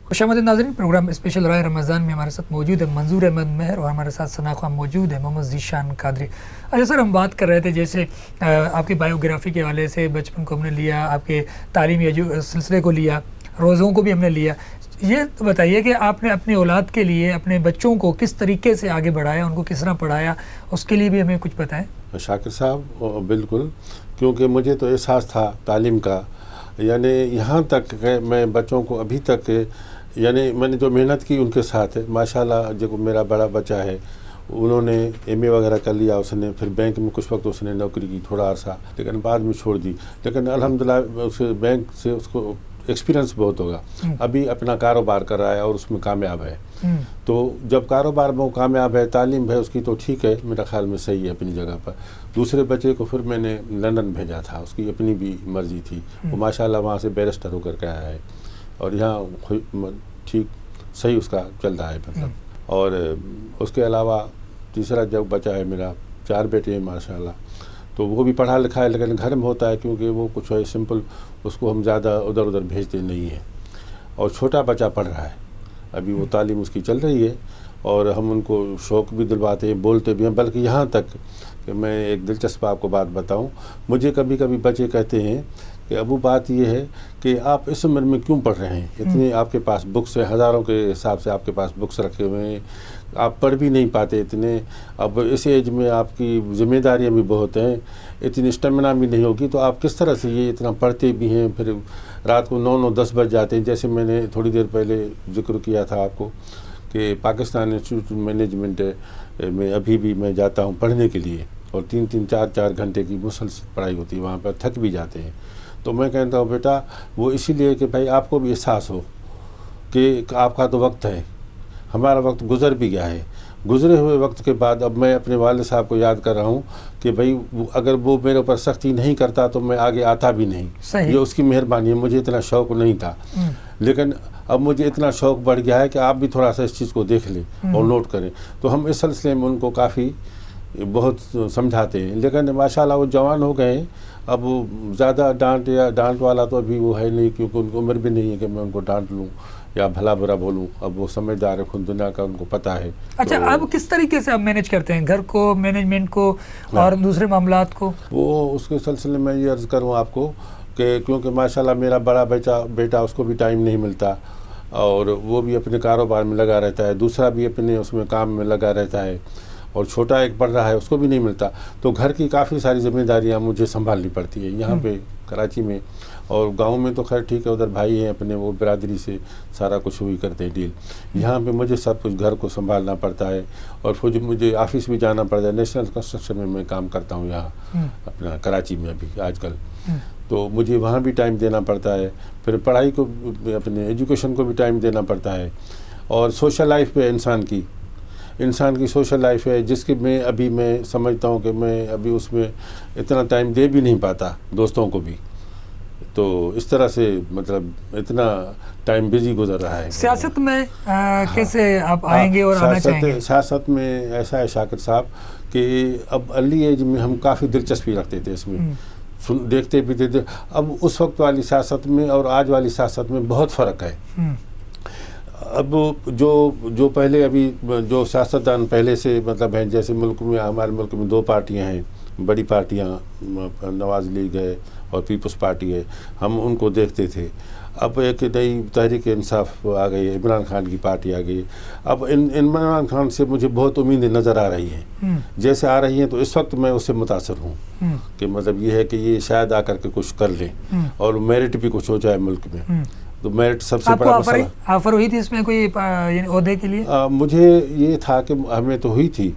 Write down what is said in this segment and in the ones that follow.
خوش آمدید ناظرین، پروگرام اسپیشل رائے رمضان میں ہمارے ساتھ موجود ہے منظور احمد مہر اور ہمارے ساتھ ثنا خواہ موجود ہے محمد ذیشان قادری۔ اچھا سر، ہم بات کر رہے تھے جیسے آپ کی بایوگرافی کے حوالے سے، بچپن کو ہم نے لیا، آپ کے تعلیمی سلسلے کو لیا، روزوں کو بھی ہم نے لیا۔ یہ بتائیے کہ آپ نے اپنی اولاد کے لیے اپنے بچوں کو کس طریقے سے آگے بڑھایا، ان کو کس طرح پڑھایا، اس کے لیے بھی ہمیں کچھ بتائیں۔ شاکر صاحب بالکل، کیونکہ مجھے تو احساس تھا تعلیم کا، یعنی یہاں تک کہ میں بچوں کو ابھی تک، یعنی میں نے جو محنت کی ان کے ساتھ ہے ماشاءاللہ۔ جو میرا بڑا بچہ ہے انہوں نے ایم اے وغیرہ کر لیا، اس نے پھر بینک میں کچھ وقت اس نے نوکری کی تھوڑا عرصہ، لیکن بعد میں چھوڑ دی۔ لیکن الحمدللہ اس بینک سے اس کو ایکسپیرینس بہت ہوگا، ابھی اپنا کاروبار کر رہا ہے اور اس میں کامیاب ہے۔ تو جب کاروبار میں وہ کامیاب ہے، تعلیم ہے اس کی تو ٹھیک ہے، میرا خیال میں صحیح ہے اپنی جگہ پر۔ دوسرے بچے کو پھر میں نے لندن بھیجا تھا، اس کی اپنی بھی مرضی تھی، وہ ماشاءاللہ وہاں سے بیرسٹر ہو کر کے آیا ہے اور یہاں ٹھیک صحیح اس کا چل رہا ہے مطلب۔ اور اس کے علاوہ تیسرا جو بچہ ہے میرا، 4 بیٹے ہیں ماشاءاللہ، تو وہ بھی پڑھا لکھا ہے، لیکن گھر میں ہوتا ہے کیونکہ وہ کچھ ہے سمپل، اس کو ہم زیادہ ادھر ادھر بھیجتے نہیں ہیں۔ اور چھوٹا بچہ پڑھ رہا ہے، ابھی وہ تعلیم اس کی چل رہی ہے اور ہم ان کو شوق بھی دلواتے ہیں، بولتے بھی ہیں، بلکہ یہاں تک کہ میں ایک دلچسپ آپ کو بات بتاؤں، مجھے کبھی کبھی بچے کہتے ہیں کہ ابو بات یہ ہے کہ آپ اس عمر میں کیوں پڑھ رہے ہیں، اتنے آپ کے پاس بکس ہیں، ہزاروں کے حساب سے آپ کے پاس بکس رکھے ہوئے ہیں، آپ پڑھ بھی نہیں پاتے اتنے، اب اس ایج میں آپ کی ذمہ داریاں بھی بہت ہیں، اتنی اسٹیمنا بھی نہیں ہوگی، تو آپ کس طرح سے یہ اتنا پڑھتے بھی ہیں، پھر رات کو 9-10 بج جاتے ہیں۔ جیسے میں نے تھوڑی دیر پہلے ذکر کیا تھا آپ کو کہ پاکستان انسٹیٹیوٹ مینجمنٹ میں ابھی بھی میں جاتا ہوں پڑھنے کے لیے، اور 3-3 4-4 گھنٹے کی مسلسل پڑھائی ہوتی ہے وہاں پر، تھک بھی جاتے ہیں۔ تو میں کہتا ہوں بیٹا وہ اسی لیے کہ بھائی آپ کو بھی احساس ہو کہ آپ کا تو وقت ہے، ہمارا وقت گزر بھی گیا ہے، گزرے ہوئے وقت کے بعد اب میں اپنے والد صاحب کو یاد کر رہا ہوں کہ بھائی اگر وہ میرے اوپر سختی نہیں کرتا تو میں آگے آتا بھی نہیں، یہ اس کی مہربانی ہے، مجھے اتنا شوق نہیں تھا، لیکن اب مجھے اتنا شوق بڑھ گیا ہے کہ آپ بھی تھوڑا سا اس چیز کو دیکھ لیں اور نوٹ کریں۔ تو ہم اس سلسلے میں ان کو کافی بہت سمجھاتے ہیں، لیکن ماشاءاللہ وہ جوان ہو گئے ہیں، اب وہ زیادہ ڈانٹ والا تو ابھی وہ ہے نہیں، کیونکہ ان کی عمر بھی نہیں ہے کہ میں ان کو ڈانٹ لوں یا بھلا برا بولوں، اب وہ سمجھدار ہے، خود دنیا کا ان کو پتہ ہے۔ اچھا، اب کس طریقے سے آپ مینیج کرتے ہیں گھر کو، مینجمنٹ کو اور دوسرے معاملات کو؟ وہ اس کے سلسلے میں یہ عرض کروں آپ کو کہ کیونکہ ماشاءاللہ میرا بڑا بیٹا اس کو بھی ٹائم نہیں ملتا، اور وہ بھی اپنے کاروبار میں لگا رہتا ہے، دوسرا بھی اپنے اس میں کام میں لگا رہتا ہے، اور چھوٹا ایک پڑھ رہا ہے، اس کو بھی نہیں ملتا، تو گھر کی کافی ساری ذمہ داریاں مجھے سنبھالنی پڑتی ہے یہاں پہ کراچی میں۔ اور گاؤں میں تو خیر ٹھیک ہے، ادھر بھائی ہیں اپنے، وہ برادری سے سارا کچھ وہی کرتے ہیں ڈیل، یہاں پہ مجھے سب کچھ گھر کو سنبھالنا پڑتا ہے، اور پھر مجھے آفس بھی جانا پڑتا ہے، نیشنل کنسٹرکشن میں کام کرتا ہوں یہاں اپنا کراچی میں ابھی آج کل، تو مجھے وہاں بھی ٹائم دینا پڑتا ہے، پھر پڑھائی کو اپنے ایجوکیشن کو بھی ٹائم دینا پڑتا ہے، اور سوشل لائف پہ انسان کی سوشل لائف ہے جس کی میں سمجھتا ہوں کہ میں ابھی اس میں اتنا ٹائم دے بھی نہیں پاتا دوستوں کو بھی، تو اس طرح سے مطلب اتنا ٹائم بزی گزر رہا ہے۔ سیاست میں کیسے آپ آئیں گے اور آنا چاہیں گے؟ سیاست میں ایسا ہے شاکر صاحب کہ اب ارلی ایج میں ہم کافی دلچسپی رکھتے تھے اس میں، دیکھتے بھی تھے، اب اس وقت والی سیاست میں اور آج والی سیاست میں بہت فرق ہے۔ اب جو پہلے ابھی جو سیاستدان پہلے سے مطلب ہیں، جیسے ملک میں ہمارے ملک میں 2 پارٹیاں ہیں، بڑی پارٹیاں، نواز لیگ ہے اور پیپلز پارٹی ہے، ہم ان کو دیکھتے تھے۔ اب ایک نئی تحریک انصاف آ گئی ہے، عمران خان کی پارٹی آ گئی، اب عمران خان سے مجھے بہت امیدیں نظر آ رہی ہیں، جیسے آ رہی ہیں تو اس وقت میں اس سے متاثر ہوں کہ مطلب یہ ہے کہ یہ شاید آ کر کے کچھ کر لیں اور میرٹ بھی کچھ ہو جائے ملک میں، تو میرٹ سب سے بڑا مسئلہ۔ آفر ہوئی تھی اس میں کوئی عہدے کے لیے؟ مجھے یہ تھا کہ ہمیں تو ہوئی تھی،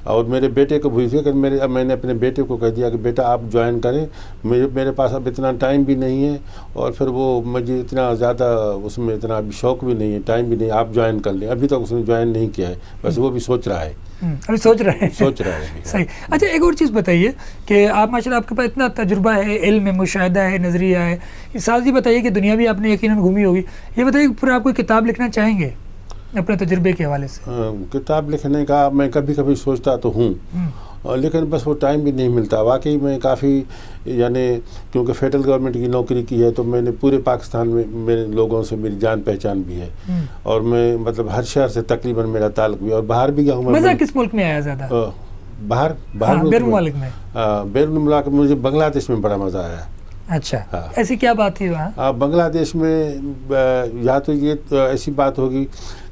اور میرے بیٹے کو ہوئی تھی کہ میں نے اپنے بیٹے کو کہہ دیا کہ بیٹا آپ جوائن کریں، میرے پاس اب اتنا ٹائم بھی نہیں ہے، اور پھر وہ مجھے اتنا زیادہ اس میں اتنا ابھی شوق بھی نہیں ہے، ٹائم بھی نہیں، آپ جوائن کر لیں۔ ابھی تک اس نے جوائن نہیں کیا ہے، بس وہ بھی سوچ رہا ہے، ابھی سوچ رہے ہیں۔ صحیح۔ اچھا، ایک اور چیز بتائیے کہ آپ ماشاءاللہ آپ کے پاس اتنا تجربہ ہے، علم ہے، مشاہدہ ہے، نظریہ ہے، ساتھ ہی بتائیے کہ دنیا بھی آپ نے یقیناً گھومی ہوگی، یہ بتائیے پھر آپ کوئی کتاب لکھنا چاہیں گے اپنے تجربے کے حوالے سے؟ کتاب لکھنے کا میں کبھی کبھی سوچتا تو ہوں، لیکن بس وہ ٹائم بھی نہیں ملتا. واقعی میں کافی یعنی کیونکہ فیڈرل گورنمنٹ کی نوکری کی ہے تو میں نے پورے پاکستان میں میرے لوگوں سے میری جان پہچان بھی ہے, اور میں مطلب ہر شہر سے تقریباً میرا تعلق بھی, اور باہر بھی گیا ہوں. مزہ کس ملک میں آیا زیادہ؟ باہر بیرون ملک میں. بیرون ملک مجھے بنگلہ دیش میں بڑا مزہ آیا. اچھا, ایسی کیا بات تھی وہاں؟ بنگلہ دیش میں یا تو یہ ایسی بات ہوگی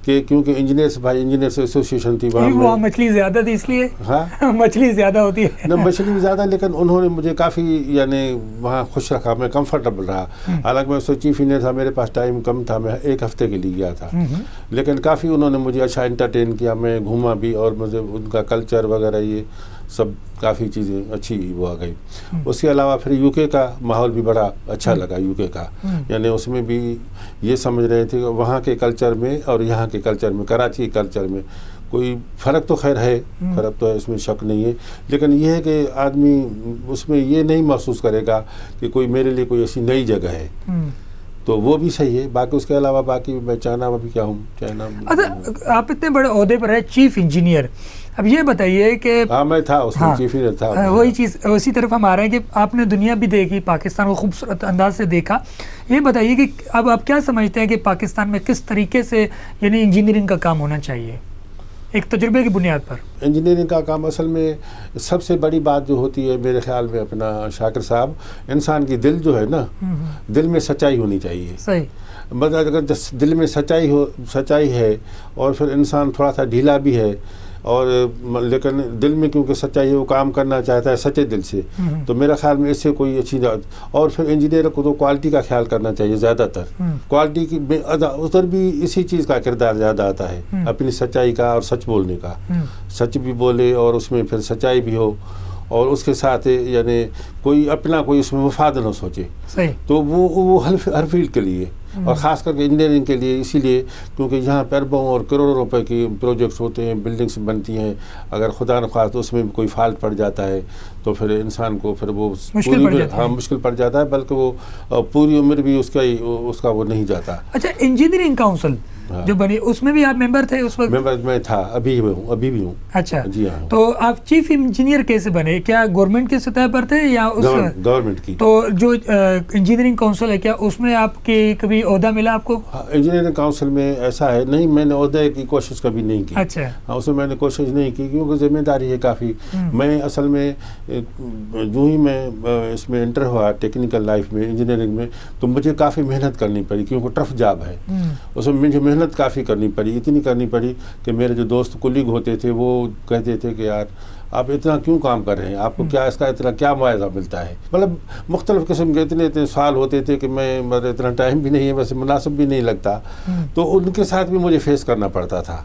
کہ کیونکہ انجینئرس ایسوسیشن تھی وہاں مچھلی زیادہ تھی اس لیے. ہاں مچھلی زیادہ ہوتی ہے نہ, مچھلی بھی زیادہ, لیکن انہوں نے مجھے کافی یعنی وہاں خوش رکھا, میں کمفرٹیبل رہا. حالانکہ میں چیف انجینئر تھا, میرے پاس ٹائم کم تھا, میں 1 ہفتے کے لیے گیا تھا, لیکن کافی انہوں نے مجھے اچھا انٹرٹین کیا, میں گھوما بھی, اور مجھے ان کا کلچر وغیرہ یہ سب کافی چیزیں اچھی وہ آ گئی. اس کے علاوہ پھر یو کے کا ماحول بھی بڑا اچھا لگا. یو کے کا یعنی اس میں بھی یہ سمجھ رہے تھے کہ وہاں کے کلچر میں اور یہاں کے کلچر میں, کراچی کے کلچر میں کوئی فرق تو خیر ہے, فرق تو ہے, اس میں شک نہیں ہے, لیکن یہ ہے کہ آدمی اس میں یہ نہیں محسوس کرے گا کہ کوئی میرے لیے کوئی ایسی نئی جگہ ہے, تو وہ بھی صحیح ہے. باقی اس کے علاوہ باقی میں چائنا میں بھی کیا ہوں, چائنا. اچھا, آپ اتنے بڑے عہدے پر ہیں, چیف انجینئر, اب یہ بتائیے کہ ہاں میں تھا اس میں چیف انجینئر تھا. وہی چیز اسی طرف ہم آ رہے ہیں کہ آپ نے دنیا بھی دیکھی, پاکستان کو خوبصورت انداز سے دیکھا. یہ بتائیے کہ اب آپ کیا سمجھتے ہیں کہ پاکستان میں کس طریقے سے یعنی انجینئرنگ کا کام ہونا چاہیے ایک تجربے کی بنیاد پر؟ انجینئرنگ کا کام اصل میں سب سے بڑی بات جو ہوتی ہے میرے خیال میں اپنا شاکر صاحب, انسان کی دل جو ہے نا, دل میں سچائی ہونی چاہیے. صحیح. مطلب اگر دل میں سچائی ہے اور پھر انسان تھوڑا سا ڈھیلا بھی ہے, اور لیکن دل میں کیونکہ سچائی ہے, وہ کام کرنا چاہتا ہے سچے دل سے, تو میرا خیال میں اس سے کوئی اچھی بات. اور پھر انجینئر کو تو کوالٹی کا خیال کرنا چاہیے زیادہ تر, کوالٹی کی ادھر بھی اسی چیز کا کردار زیادہ آتا ہے, اپنی سچائی کا اور سچ بولنے کا, سچ بھی بولے اور اس میں پھر سچائی بھی ہو, اور اس کے ساتھ یعنی کوئی اپنا کوئی اس میں مفاد نہ سوچے. تو وہ ہر فیلڈ کے لیے, اور خاص کر کے انجینئرنگ کے لیے, اسی لیے کیونکہ یہاں پہ اربوں اور کروڑوں روپے کی پروجیکٹس ہوتے ہیں, بلڈنگس بنتی ہیں, اگر خدا نخواستہ اس میں بھی کوئی فالٹ پڑ جاتا ہے تو پھر انسان کو پھر وہ مشکل پڑ جاتا ہے, بلکہ وہ پوری عمر بھی اس کا وہ نہیں جاتا. اچھا, انجینئرنگ کاؤنسل جو بنی اس میں بھی آپ ممبر تھے اس وقت؟ ممبر میں تھا, ابھی بھی ہوں. اچھا جی ہاں. تو آپ چیف انجینئر کیسے بنے؟ کیا گورنمنٹ کی سطح پر تھے یا گورنمنٹ کی؟ تو جو انجینئرنگ کاؤنسل ہے کیا اس میں آپ کی کبھی عہدہ ملا آپ کو؟ انجینئرنگ کاؤنسل میں ایسا ہے نہیں, میں نے عہدے کی کوشش کبھی نہیں کی. اچھا. ہاں, اس میں میں نے کوشش نہیں کی کیونکہ ذمہ داری ہے کافی. میں اصل میں جو ہی میں اس میں انٹر ہوا ٹیکنیکل لائف میں, انجینئرنگ میں, تو مجھے کافی محنت کرنی پڑی کیونکہ ٹف جاب ہے. اس میں مجھے محنت کافی کرنی پڑی, اتنی کرنی پڑی کہ میرے جو دوست کولیگ ہوتے تھے وہ کہتے تھے کہ یار آپ اتنا کیوں کام کر رہے ہیں, آپ کو کیا اس کا اتنا کیا معاوضہ ملتا ہے. مطلب مختلف قسم کے اتنے سوال ہوتے تھے کہ میں مطلب اتنا ٹائم بھی نہیں ہے, ویسے مناسب بھی نہیں لگتا, تو ان کے ساتھ بھی مجھے فیس کرنا پڑتا تھا.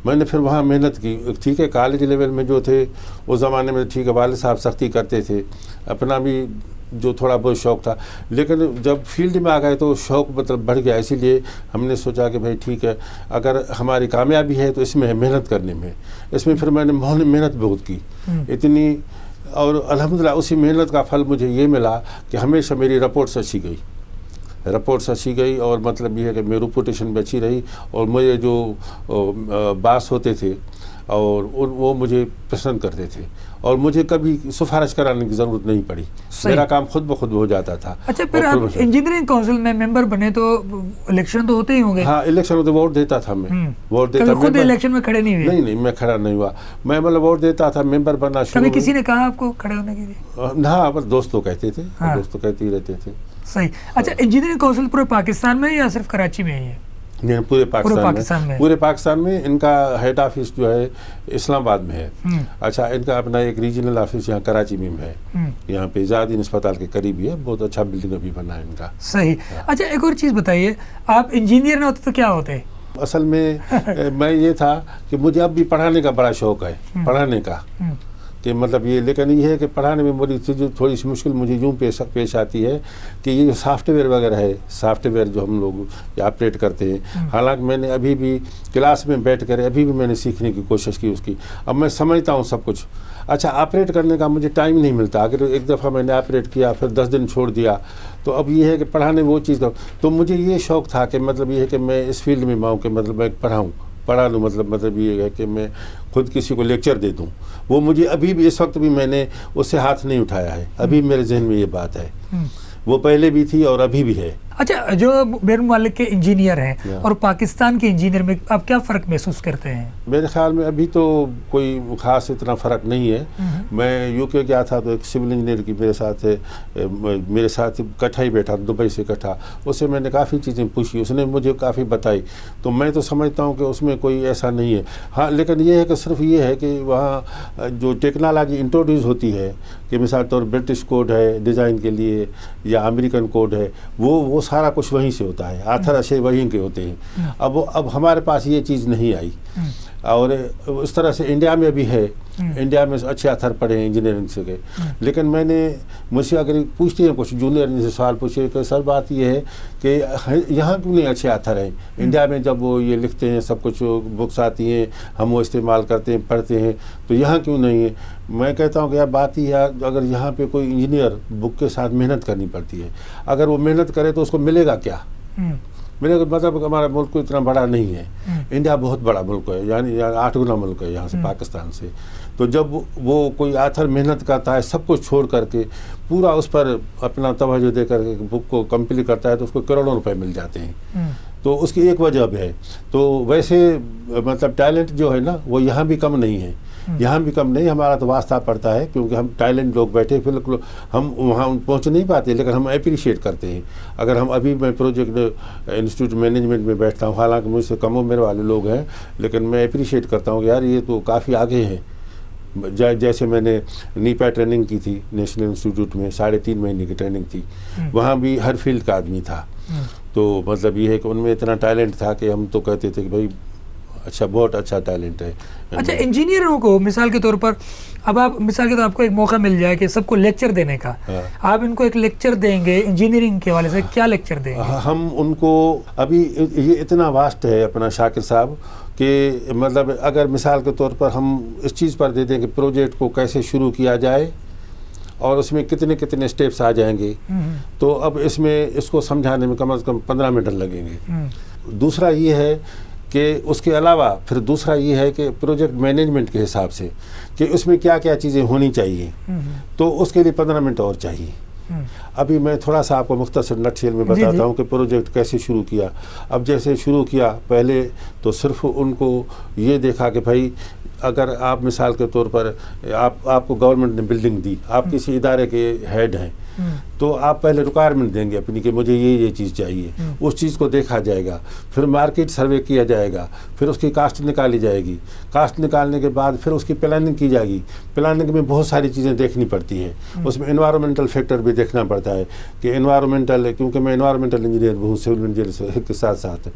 میں نے پھر وہاں محنت کی. ٹھیک ہے, کالج لیول میں جو تھے اس زمانے میں ٹھیک ہے, والد صاحب سختی کرتے تھے, اپنا بھی جو تھوڑا بہت شوق تھا, لیکن جب فیلڈ میں آ گئے تو شوق مطلب بڑھ گیا. اسی لیے ہم نے سوچا کہ بھائی ٹھیک ہے, اگر ہماری کامیابی ہے تو اس میں ہے محنت کرنے میں. اس میں پھر میں نے محنت بہت کی اتنی, اور الحمدللہ اسی محنت کا پھل مجھے یہ ملا کہ ہمیشہ میری رپورٹس اچھی گئی, اور مطلب یہ ہے کہ میری ریپوٹیشن بھی اچھی رہی, اور مجھے جو باس ہوتے تھے اور وہ مجھے پسند کرتے تھے, اور مجھے کبھی سفارش کرانے کی ضرورت نہیں پڑی, میرا کام خود بخود ہو جاتا تھا. اچھا, پھر آپ انجینئرنگ کاؤنسل میں ممبر بنے تو الیکشن تو ہوتے ہی ہوں گے؟ ہاں, الیکشن ہوتے, ووٹ دیتا تھا میں, ووٹ دیتا. خود الیکشن میں کھڑے نہیں ہوئے؟ نہیں, میں کھڑا نہیں ہوا, میں مطلب ووٹ دیتا تھا, ممبر بننا شروع. کبھی کسی نے کہا آپ کو کھڑے ہونے کے لیے؟ ہاں, بس دوست تو کہتے تھے, دوست تو کہتے ہی رہتے تھے. صحیح. اچھا, انجینئرنگ کاؤنسل پورے پاکستان میں یا صرف کراچی میں ہی ہے؟ پورے پاکستان میں. ان کا ہیڈ آفس جو ہے اسلام آباد میں ہے. اچھا, ان کا اپنا ایک ریجنل آفس یہاں کراچی میں ہے, یہاں پہ زیادین اسپتال کے قریب ہی ہے, بہت اچھا بلڈنگ ابھی بنا ہے ان کا. صحیح. اچھا, ایک اور چیز بتائیے, آپ انجینئر نہ ہوتے تو کیا ہوتے؟ اصل میں یہ تھا کہ مجھے اب بھی پڑھانے کا بڑا شوق ہے, پڑھانے کا, کہ مطلب یہ, لیکن یہ ہے کہ پڑھانے میں میری تھوڑی سی مشکل مجھے یوں پیش آتی ہے کہ یہ جو سافٹ ویئر وغیرہ ہے, سافٹ ویئر جو ہم لوگ آپریٹ کرتے ہیں, حالانکہ میں نے ابھی بھی کلاس میں بیٹھ کر ابھی بھی میں نے سیکھنے کی کوشش کی اس کی, اب میں سمجھتا ہوں سب کچھ. اچھا, آپریٹ کرنے کا مجھے ٹائم نہیں ملتا, اگر ایک دفعہ میں نے آپریٹ کیا پھر 10 دن چھوڑ دیا, تو اب یہ ہے کہ پڑھانے وہ چیز کا, تو مجھے یہ شوق تھا کہ مطلب یہ ہے کہ میں اس فیلڈ میں آؤں کہ مطلب میں پڑھا لوں، مطلب یہ ہے کہ میں خود کسی کو لیکچر دے دوں، وہ مجھے ابھی بھی اس وقت بھی میں نے اس سے ہاتھ نہیں اٹھایا ہے، ابھی میرے ذہن میں یہ بات ہے، وہ پہلے بھی تھی اور ابھی بھی ہے۔ اچھا، جو بیرون ممالک کے انجینئر ہیں اور پاکستان کے انجینئر میں آپ کیا فرق محسوس کرتے ہیں؟ میرے خیال میں ابھی تو کوئی خاص اتنا فرق نہیں ہے۔ میں یو کے گیا تھا تو ایک سول انجینئر کی میرے ساتھ کٹھا ہی بیٹھا، دبئی سے کٹھا، اس سے میں نے کافی چیزیں پوچھی، اس نے مجھے کافی بتائی، تو میں تو سمجھتا ہوں کہ اس میں کوئی ایسا نہیں ہے۔ ہاں لیکن یہ ہے کہ صرف یہ ہے کہ وہاں جو ٹیکنالوجی انٹروڈیوس ہوتی ہے، کہ مثال طور برٹش کوڈ ہے ڈیزائن کے لیے یا امریکن کوڈ ہے، وہ سارا کچھ وہیں سے ہوتا ہے، آتھر اشے وہیں کے ہوتے ہیں۔ اب ہمارے پاس یہ چیز نہیں آئی، اور اس طرح سے انڈیا میں بھی ہے، انڈیا میں اچھے آتھر پڑھے ہیں انجینئرنگ سے کے، لیکن میں نے مجھ سے اگر پوچھتے ہیں کچھ جونیئر سے سوال پوچھے کہ سر بات یہ ہے کہ یہاں کیوں نہیں اچھے آتھر ہیں؟ انڈیا میں جب وہ یہ لکھتے ہیں سب کچھ بکس آتی ہیں، ہم وہ استعمال کرتے ہیں پڑھتے ہیں، تو یہاں کیوں نہیں ہے؟ میں کہتا ہوں کہ یار بات یہ ہے، اگر یہاں پہ کوئی انجینئر بک کے ساتھ محنت کرنی پڑتی ہے، اگر وہ محنت کرے تو اس کو ملے گا کیا؟ میرے مطلب ہمارا ملک کو اتنا بڑا نہیں ہے، انڈیا بہت بڑا ملک ہے، یعنی 8 گنا ملک ہے یہاں سے، پاکستان سے۔ تو جب وہ کوئی آتھر محنت کرتا ہے سب کچھ چھوڑ کر کے، پورا اس پر اپنا توجہ دے کر کے بک کو کمپلیٹ کرتا ہے، تو اس کو کروڑوں روپے مل جاتے ہیں۔ تو اس کی ایک وجہ بھی ہے۔ تو ویسے مطلب ٹیلنٹ جو ہے نا وہ یہاں بھی کم نہیں ہے، یہاں بھی کم نہیں، ہمارا تو واسطہ پڑتا ہے، کیونکہ ہم ٹیلنٹ لوگ بیٹھے، بالکل ہم وہاں پہنچ نہیں پاتے، لیکن ہم اپریشیٹ کرتے ہیں۔ اگر ہم ابھی میں پروجیکٹ انسٹیٹیوٹ مینجمنٹ میں بیٹھتا ہوں، حالانکہ مجھ سے کم عمر والے لوگ ہیں، لیکن میں اپریشیٹ کرتا ہوں کہ یار یہ تو کافی آگے ہیں۔ جیسے میں نے نیپا ٹریننگ کی تھی نیشنل انسٹیٹیوٹ میں، 3.5 مہینے کی ٹریننگ تھی، وہاں بھی ہر فیلڈ کا آدمی تھا۔ تو مطلب یہ ہے کہ ان میں اتنا ٹیلنٹ تھا کہ ہم تو کہتے تھے کہ بھائی اچھا، بہت اچھا ٹیلنٹ ہے۔ اچھا، انجینئروں کو مثال کے طور پر اب آپ مثال کے طور آپ کو ایک موقع مل جائے کہ سب کو لیکچر دینے کا، آپ ان کو ایک لیکچر دیں گے انجینئرنگ کے حوالے سے، کیا لیکچر دیں گے؟ ہم ان کو ابھی یہ اتنا واسٹ ہے اپنا شاکر صاحب کہ مطلب اگر مثال کے طور پر ہم اس چیز پر دے دیں کہ پروجیکٹ کو کیسے شروع کیا جائے اور اس میں کتنے اسٹیپس آ جائیں گے، تو اب اس کو سمجھانے میں کم از کم 15 منٹ لگیں گے۔ دوسرا یہ ہے کہ اس کے علاوہ پھر دوسرا یہ ہے کہ پروجیکٹ مینجمنٹ کے حساب سے کہ اس میں کیا کیا چیزیں ہونی چاہیے، تو اس کے لیے 15 منٹ اور چاہیے۔ ابھی میں تھوڑا سا آپ کو مختصر نٹ شیل میں بتاتا ہوں کہ پروجیکٹ کیسے شروع کیا۔ اب جیسے شروع کیا، پہلے تو صرف ان کو یہ دیکھا کہ بھائی اگر آپ مثال کے طور پر آپ کو گورنمنٹ نے بلڈنگ دی، آپ کسی ادارے کے ہیڈ ہیں، تو آپ پہلے ریکوائرمنٹ دیں گے اپنی کہ مجھے یہ چیز چاہیے، اس چیز کو دیکھا جائے گا، پھر مارکیٹ سروے کیا جائے گا، پھر اس کی کاسٹ نکالی جائے گی، کاسٹ نکالنے کے بعد پھر اس کی پلاننگ کی جائے گی۔ پلاننگ میں بہت ساری چیزیں دیکھنی پڑتی ہیں، اس میں انوائرمنٹل فیکٹر بھی دیکھنا پڑتا ہے کہ انوائرمنٹل، کیونکہ میں انوائرمنٹل انجینئر ہوں سول انجینئر کے ساتھ ساتھ،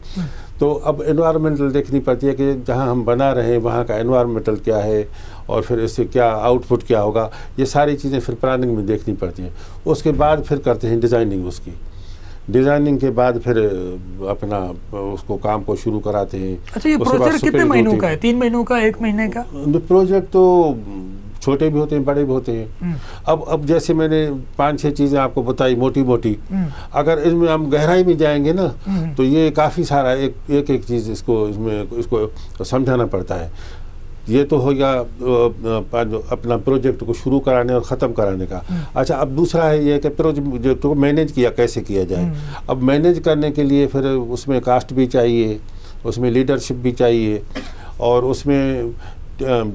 تو اب انوائرمنٹل دیکھنی پڑتی ہے کہ جہاں ہم بنا رہے ہیں وہاں کا انوائرمنٹل کیا ہے، اور پھر اس سے کیا آؤٹ پٹ کیا ہوگا، یہ ساری چیزیں پھر پلاننگ میں دیکھنی پڑتی ہیں۔ اس کے بعد پھر کرتے ہیں ڈیزائننگ، اس کی ڈیزائننگ کے بعد پھر اپنا اس کو کام کو شروع کراتے ہیں۔ اچھا، یہ پروجیکٹ کتنے مہینوں کا ہے؟ 3 مہینوں کا، 1 مہینے کا؟ پروجیکٹ تو چھوٹے بھی ہوتے ہیں بڑے بھی ہوتے ہیں۔ اب جیسے میں نے 5-6 چیزیں آپ کو بتائی موٹی، اگر اس میں ہم گہرائی میں جائیں گے نا تو یہ کافی سارا ایک چیز اس کو سمجھانا پڑتا ہے۔ یہ تو ہو گیا اپنا پروجیکٹ کو شروع کرانے اور ختم کرانے کا۔ اچھا، اب دوسرا ہے یہ کہ پروجیکٹ کو مینیج کیسے کیا جائے۔ اب مینیج کرنے کے لیے پھر اس میں کاسٹ بھی چاہیے، اس میں لیڈرشپ بھی چاہیے، اور اس میں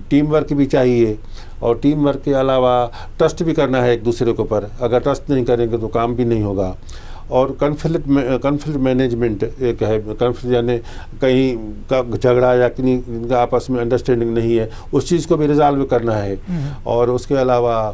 ٹیم ورک بھی چاہیے، اور ٹیم ورک کے علاوہ ٹرسٹ بھی کرنا ہے ایک دوسرے کے اوپر۔ اگر ٹرسٹ نہیں کریں گے تو کام بھی نہیں ہوگا۔ اور کنفلکٹ مینجمنٹ ایک ہے، کنفلکٹ یعنی کہیں کا جھگڑا یا کہیں آپس میں انڈرسٹینڈنگ نہیں ہے، اس چیز کو بھی ریزالو کرنا ہے۔ اور اس کے علاوہ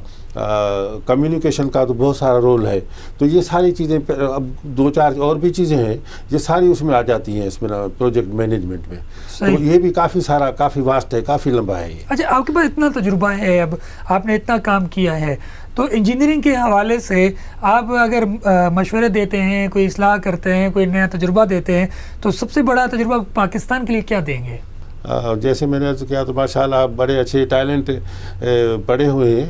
کمیونیکیشن کا تو بہت سارا رول ہے۔ تو یہ ساری چیزیں، اب 2-4 اور بھی چیزیں ہیں، یہ ساری اس میں آ جاتی ہیں اس میں پروجیکٹ مینجمنٹ میں۔ تو یہ بھی کافی واسٹ ہے، کافی لمبا ہے یہ۔ اچھا، آپ کے پاس اتنا تجربہ ہے، اب آپ نے اتنا کام کیا ہے، تو انجینئرنگ کے حوالے سے آپ اگر مشورے دیتے ہیں، کوئی اصلاح کرتے ہیں، کوئی نیا تجربہ دیتے ہیں، تو سب سے بڑا تجربہ پاکستان کے لیے کیا دیں گے؟ جیسے میں نے عرض کیا تو ماشاءاللہ آپ بڑے اچھے ٹیلنٹ پڑے ہوئے ہیں،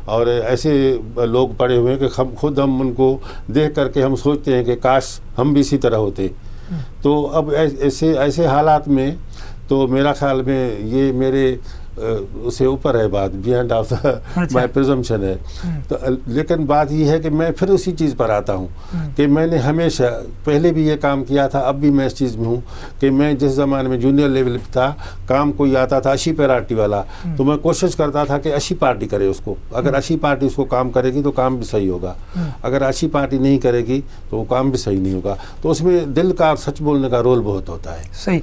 اور ایسے لوگ پڑے ہوئے ہیں کہ خود ہم ان کو دیکھ کر کے ہم سوچتے ہیں کہ کاش ہم بھی اسی طرح ہوتے، تو اب ایسے حالات میں تو میرا خیال میں یہ میرے اسے اوپر ہے بات، بیہائنڈ آف مائی پرزمپشن ہے. تو لیکن بات یہ ہے کہ میں پھر اسی چیز پر آتا ہوں کہ میں نے ہمیشہ پہلے بھی یہ کام کیا تھا، اب بھی میں اس چیز میں ہوں کہ میں جس زمانے میں جونیئر لیول پہ تھا، کام کوئی آتا تھا اشی پارٹی والا، تو میں کوشش کرتا تھا کہ اشی پارٹی کرے اس کو. اگر اشی پارٹی اس کو کام کرے گی تو کام بھی صحیح ہوگا، اگر اشی پارٹی نہیں کرے گی تو وہ کام بھی صحیح نہیں ہوگا. تو اس میں دل کا اور سچ بولنے کا رول بہت ہوتا ہے. صحیح.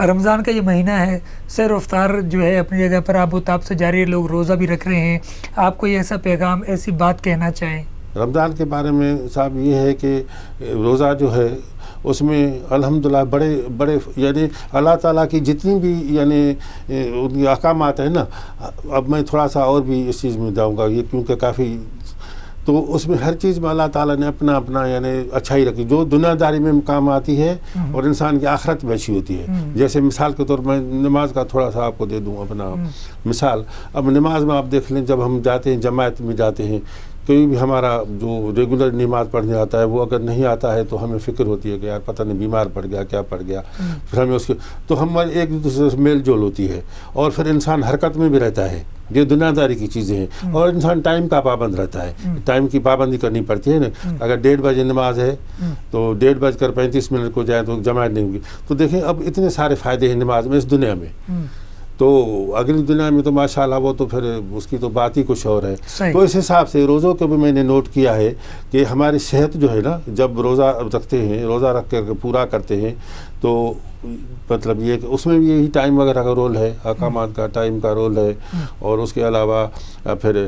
رمضان کا یہ مہینہ ہے، سیر و افطار جو ہے اپنی جگہ پر آب و تاب سے جاری ہے، لوگ روزہ بھی رکھ رہے ہیں. آپ کوئی ایسا پیغام، ایسی بات کہنا چاہیں؟ رمضان کے بارے میں صاحب یہ ہے کہ روزہ جو ہے اس میں الحمدللہ بڑے یعنی اللہ تعالیٰ کی جتنی بھی یعنی ان کے احکامات ہیں نا، اب میں تھوڑا سا اور بھی اس چیز میں جاؤں گا یہ کیونکہ کافی، تو اس میں ہر چیز میں اللہ تعالیٰ نے اپنا یعنی اچھائی رکھی جو دنیا داری میں کام آتی ہے اور انسان کی آخرت میں اچھی ہوتی ہے. جیسے مثال کے طور میں نماز کا تھوڑا سا آپ کو دے دوں اپنا مثال. اب نماز میں آپ دیکھ لیں، جب ہم جاتے ہیں جماعت میں جاتے ہیں، کوئی بھی ہمارا جو ریگولر نماز پڑھنے آتا ہے وہ اگر نہیں آتا ہے تو ہمیں فکر ہوتی ہے کہ یار پتہ نہیں بیمار پڑ گیا، کیا پڑ گیا. پھر ہمیں اس کے تو ہمارے ایک دوسرے سے میل جول ہوتی ہے اور پھر انسان حرکت میں بھی رہتا ہے. یہ دنیا داری کی چیزیں ہیں اور انسان ٹائم کا پابند رہتا ہے. ٹائم کی پابندی کرنی پڑتی ہے نا. اگر 1:30 بجے نماز ہے تو 1:35 کو جائے تو جماعت نہیں ہوگی. تو دیکھیں اب اتنے سارے فائدے ہیں نماز میں اس دنیا میں، تو اگلی دنیا میں تو ماشاءاللہ وہ تو پھر اس کی تو بات ہی کچھ اور ہے. تو اس حساب سے روزوں کو بھی میں نے نوٹ کیا ہے کہ ہماری صحت جو ہے نا، جب روزہ رکھتے ہیں، روزہ رکھ کر پورا کرتے ہیں تو مطلب یہ کہ اس میں بھی یہی ٹائم وغیرہ کا رول ہے، احکامات کا ٹائم کا رول ہے. اور اس کے علاوہ پھر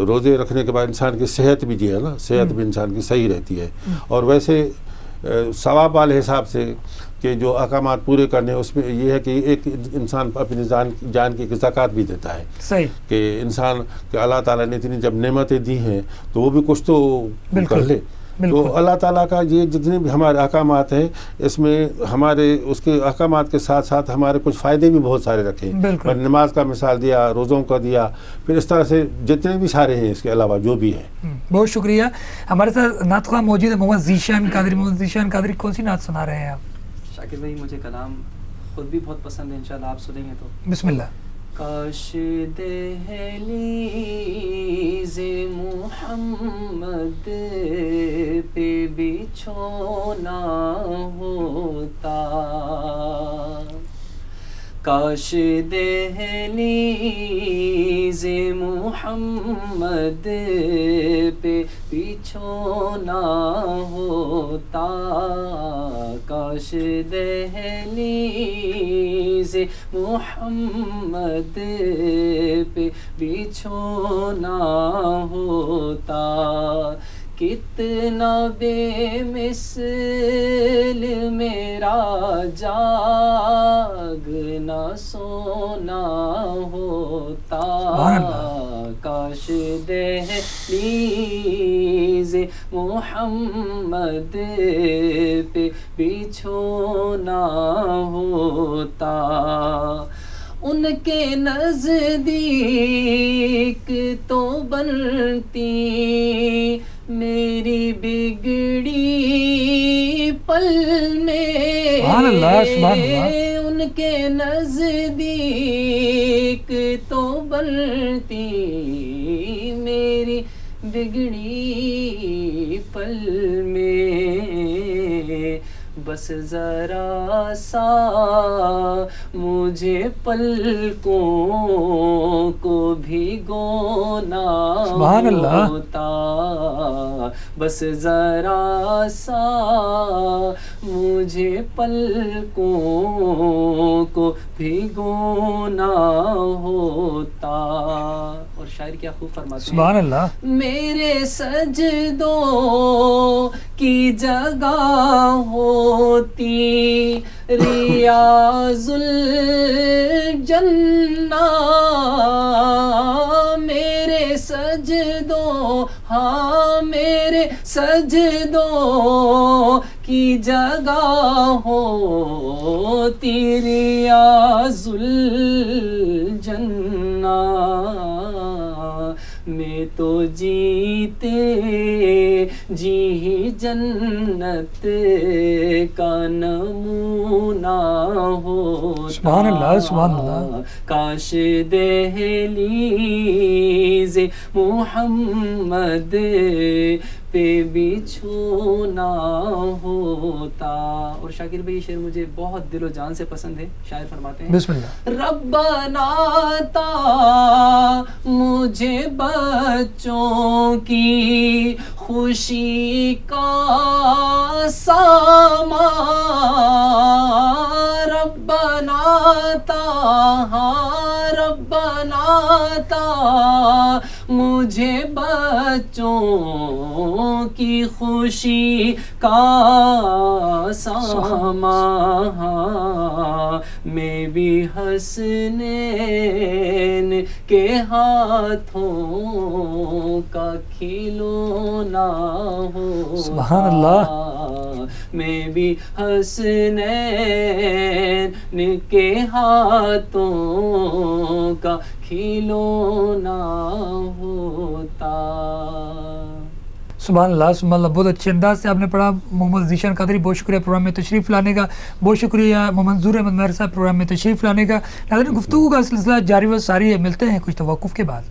روزے رکھنے کے بعد انسان کی صحت بھی جو ہے نا، صحت بھی انسان کی صحیح رہتی ہے. اور ویسے ثواب والے حساب سے کہ جو احکامات پورے کرنے، اس میں یہ ہے کہ ایک انسان اپنی جان کی زکوٰۃ بھی دیتا ہے. صحیح. کہ انسان کہ اللہ تعالیٰ نے اتنی جب نعمتیں دی ہیں تو وہ بھی کچھ تو کر لے. تو اللہ تعالیٰ کا یہ جتنے بھی ہمارے احکامات ہیں اس میں ہمارے اس کے احکامات کے ساتھ ساتھ ہمارے کچھ فائدے بھی بہت سارے رکھے. نماز کا مثال دیا، روزوں کا دیا، پھر اس طرح سے جتنے بھی سارے ہیں اس کے علاوہ جو بھی ہیں. بہت شکریہ. ہمارے ساتھ نعت خواہ موجود ہے محمد ذیشان قادری. محمد ذیشان قادری، کون سی نعت سنا رہے ہیں آپ؟ شاکر بھائی مجھے کلام خود بھی بہت پسند ہے، انشاءاللہ آپ سنیں گے تو. بسم اللہ. کاش دہلیز محمد پہ بچھونا ہوتا، کاش دہلیز محمد پہ بچھونا ہوتا، کاش دہلیز محمد پہ بچھونا ہوتا. کتنا بے مثل میرا جاگنا سونا ہوتا، کاش دہلیز محمد پہ بچھونا ہوتا. ان کے نزدیک تو بنتی میری بگڑی پل میں، ان کے نزدیک تو بنتی میری بگڑی پل میں. بس ذرا سا مجھے پلکوں کو بھگونا ہوتا، بس ذرا سا مجھے پلکوں کو بھگونا ہوتا. اور شاعر کیا خوب فرماتے ہیں، سبحان اللہ. میرے سجدوں کی جگہ ہوتی ریاض الجنہ، میرے سجدوں، ہاں میرے سجدوں کی جگہ ہوتی ریاض الجنہ. میں تو جیتے جی جنت کا نمونہ ہوتا. سبحان اللہ، سبحان اللہ. کاش دہلیز محمد پہ بچھونا ہوتا. اور شاکر بھائی شعر مجھے بہت دل و جان سے پسند ہے. شاعر فرماتے ہیں بسم اللہ. ربنا تا مجھے بچوں کی خوشی کا سامان، ربنا تا ربنا تا مجھے بچوں کی خوشی کا سامان، میں بھی حسنین کے ہاتھوں کا کھلونا ہوتا. سبحان اللہ. میں بھی حسنین کے ہاتھوں کا کھلونا ہوتا. سبحان اللہ، سبحان اللہ. بہت اچھے انداز سے آپ نے پڑھا. محمد ذیشان قادری، بہت شکریہ پروگرام میں تشریف لانے کا. بہت شکریہ منظور احمد مہر صاحب پروگرام میں تشریف لانے کا. ناظرین، گفتگو کا سلسلہ جاری و ساری ہے. ملتے ہیں کچھ توقف کے بعد.